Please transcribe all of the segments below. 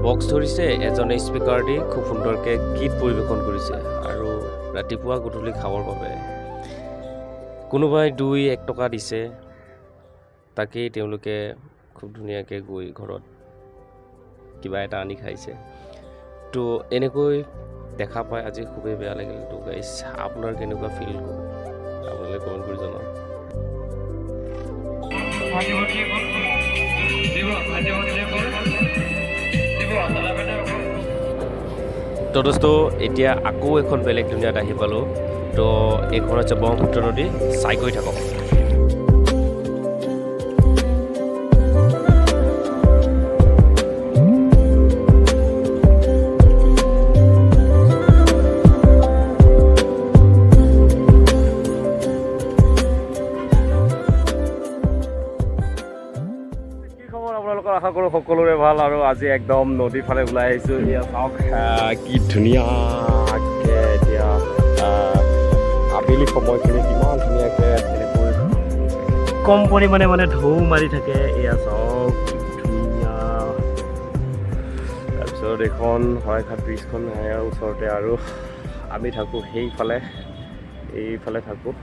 Box ধৰিছে, এজনে speaker দি খুব সুন্দৰকৈ গীত পৰিৱেশন কৰিছে আৰু ৰাতিপুৱা গধূলি খাবৰ বাবে কোনোবাই 2-1 টকা দিছে। তাকেই তেওঁলোকে খুব ধুনীয়াকৈ গৈ ঘৰত কিবা এটা আনি খাইছে। তো এনেকৈ দেখা পাই আজি খুবেই বেয়া লাগিল। তো গাইছ, আপোনাৰ কেনেকুৱা ফিল আপোনালোকে কমেণ্ট কৰি জনাওক। তো দোস্ত, এতিয়া আকৌ এখন বেলেগ দুনিয়াত আহি পালোঁ। তো এইখন হৈছে ব্ৰহ্মপুত্ৰ নদী, চাই গৈ থাকক। আপোনালোকৰ আশা কৰোঁ সকলোৰে ভাল। আৰু আজি একদম নদীৰ ফালে ওলাই আহিছোঁ। এতিয়া চাওক কি ধুনীয়াকৈ এতিয়া আবেলি সময়খিনি কিমান ধুনীয়াকৈ এনেকৈ কম পৰিমাণে ঢৌ মাৰি থাকে। এয়া চাওক কি ধুনীয়া। তাৰপিছত এইখন শৰাইঘাট ব্ৰিজখন ওচৰতে আৰু আমি থাকোঁ এইফালে থাকোঁ।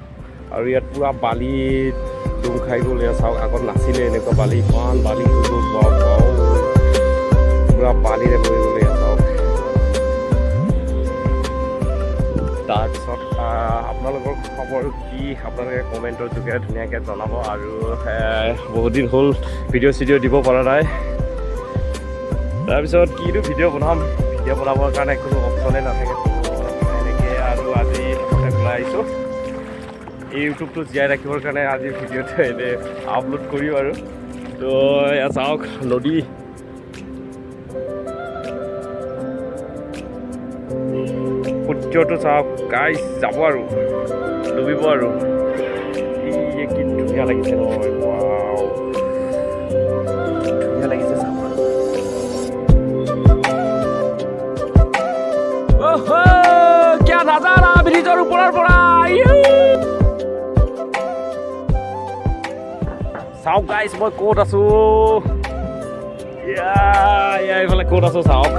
আৰু ইয়াত পূৰা বালিত ডুম খাই গ'ল। এয়া চাওক, আগত নাছিলে এনেকুৱা বালি, ইমান বালি হৈ গ'ল, পূৰা বালিৰে ভৰি গ'ল। এয়া চাওক। তাৰপিছত আপোনালোকৰ খবৰ কি আপোনালোকে কমেণ্টৰ যোগেৰে ধুনীয়াকৈ জনাব। আৰু বহুত দিন হ'ল ভিডিঅ' দিব পৰা নাই। তাৰপিছত কিনো ভিডিঅ' বনাবৰ কাৰণে কোনো অপশ্যনেই নাথাকে। এনেকৈ আৰু আজি ওলাই আহিছোঁ ইউটিউবটো জীয়াই ৰাখিবৰ কাৰণে। আজি ভিডিঅ'টো এনেই আপলোড কৰিম আৰু। তো এয়া চাওক নদী, সূৰ্যটো চাওক গাইছ, যাব আৰু ডুবিব আৰু। কি ধুনীয়া লাগিছে নহয়, ৱাও, ধুনীয়া লাগিছে চাওক। কিয়া নাজাৰা ব্ৰিজৰ ওপৰৰ পৰা চাওক গাইছ, মই ক'ত আছোঁ, এইফালে ক'ত আছোঁ চাওক।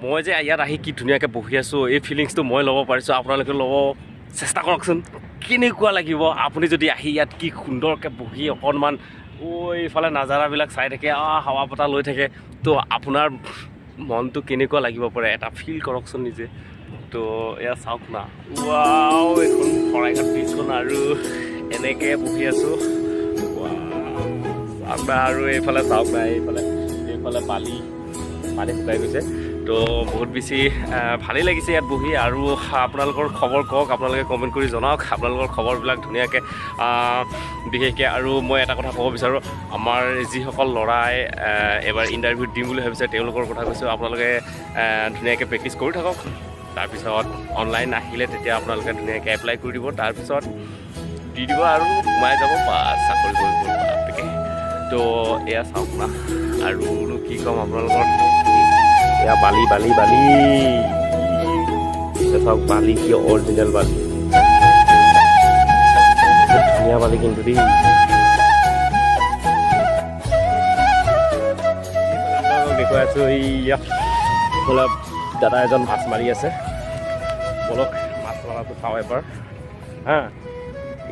মই যে ইয়াত আহি কি ধুনীয়াকৈ বহি আছোঁ, এই ফিলিংছটো মই ল'ব পাৰিছোঁ। আপোনালোকে ল'ব চেষ্টা কৰকচোন, কেনেকুৱা লাগিব আপুনি যদি আহি ইয়াত কি সুন্দৰকৈ বহি অকণমান এইফালে নাজাৰাবিলাক চাই থাকে, হাৱা বতাহ লৈ থাকে। তো আপোনাৰ মনটো কেনেকুৱা লাগিব পাৰে এটা ফিল কৰকচোন নিজে। তো এয়া চাওক না, ৱাও, এইখন শৰাইঘাট ব্ৰিজখন আৰু এনেকৈ বহি আছোঁ। আৰু এইফালে চাওক না, এইফালে পানী শুকাই গৈছে। তো বহুত বেছি ভালেই লাগিছে ইয়াত বহি। আৰু আপোনালোকৰ খবৰ কওক, আপোনালোকে কমেণ্ট কৰি জনাওক আপোনালোকৰ খবৰবিলাক ধুনীয়াকৈ, বিশেষকৈ। আৰু মই এটা কথা ক'ব বিচাৰোঁ, আমাৰ যিসকল ল'ৰাই এবাৰ ইণ্টাৰভিউ দিম বুলি ভাবিছে তেওঁলোকৰ কথা কৈছোঁ। আপোনালোকে ধুনীয়াকৈ প্ৰেক্টিছ কৰি থাকক। তাৰপিছত অনলাইন আহিলে তেতিয়া আপোনালোকে ধুনীয়াকৈ এপ্লাই কৰি দিব। তাৰপিছত দি দিব আৰু সোমাই যাব বা চাকৰি কৰিব তাকে। তো এয়া চাওক না, আৰুনো কি ক'ম আপোনালোকৰ। এয়া বালি চাওক, বালি কি অৰিজিনেল বালি, ধুনীয়া বালি কিন্তু দেই। দেখুৱাই আছোঁ, এইফালে দাদা এজন মাছ মাৰি আছে। বলক মাছ মৰাটো চাওঁ এবাৰ হা।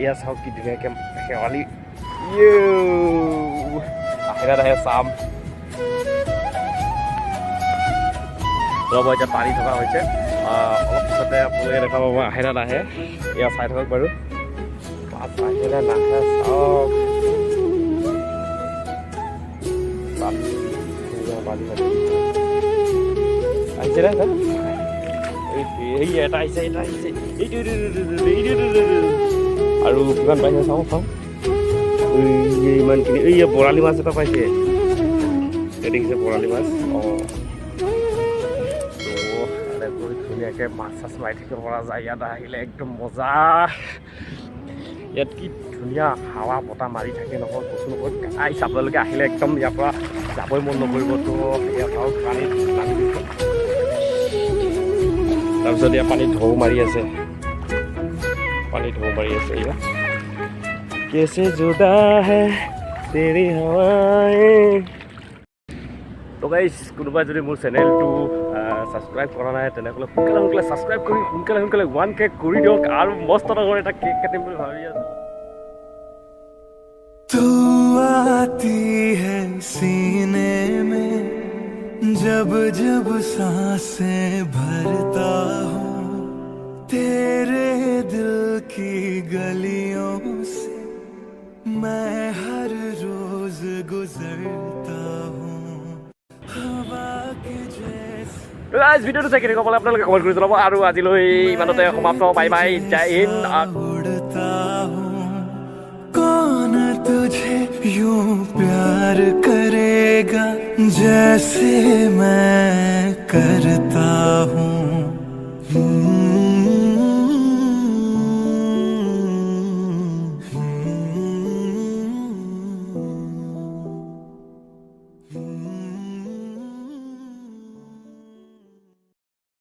এয়া চাওক কি ধুনীয়াকৈ শেৱালি, আহিৰাত আহে চাম। ৰ'ব, এতিয়া পানী থকা হৈছে, অলপ পিছতে আপোনালোকে দেখা পাব আহিৰাত আহে। এয়া চাই থাকক বাৰু, মাছ আহিলে নাহে চাওক। বালি আহিছে নে এই এটা আহিছে আৰু কিমান পাইছে চাওঁ ইমানখিনি এই বৰালি মাছ এটা পাইছে দেখিছে বৰালি মাছ ধুনীয়াকৈ মাছ চাছ মাৰি থাকিব পৰা যায় ইয়াত আহিলে একদম মজা ইয়াত কি ধুনীয়া হাৱা বতাহ মাৰি থাকে নহয় কৈছোঁ নহয় গাইছ আপোনালোকে আহিলে একদম ইয়াৰ পৰা যাবই মন নকৰিব তো ইয়াত আৰু পানীত নামি দিছোঁ তাৰপিছত ইয়াত পানীত ঢৌ মাৰি আছে ইয়াত कैसे जुदा है तेरी हवाएं তো গাইছ কোনোবাই যদি মোৰ চেনেলটো ছাবস্ক্ৰাইব কৰা নাই তেনেহ'লে সোনকালে ছাবস্ক্ৰাইব কৰি সোনকালে 1K কৰি দিয়ক আৰু মস্ত ডাঙৰ এটা কেক কাটিম বুলি ভাবি আছোঁ तू आती है सीने में जब जब सांसें भरता हूँ तेरे दिल की गलियों से मैं हर रोज गुजरता हूँ हवा के जैसे গাইছ ভিডিঅ'টো চাই কেনেকুৱা পালে আপোনালোকে কমেণ্ট কৰি জনাব আৰু আজিলৈ ইমানতে সমাপ্ত বাই বাই জয় হিন্দ उड़ता हूँ कौन तुझे यूं प्यार करेगा जैसे मैं करता हूँ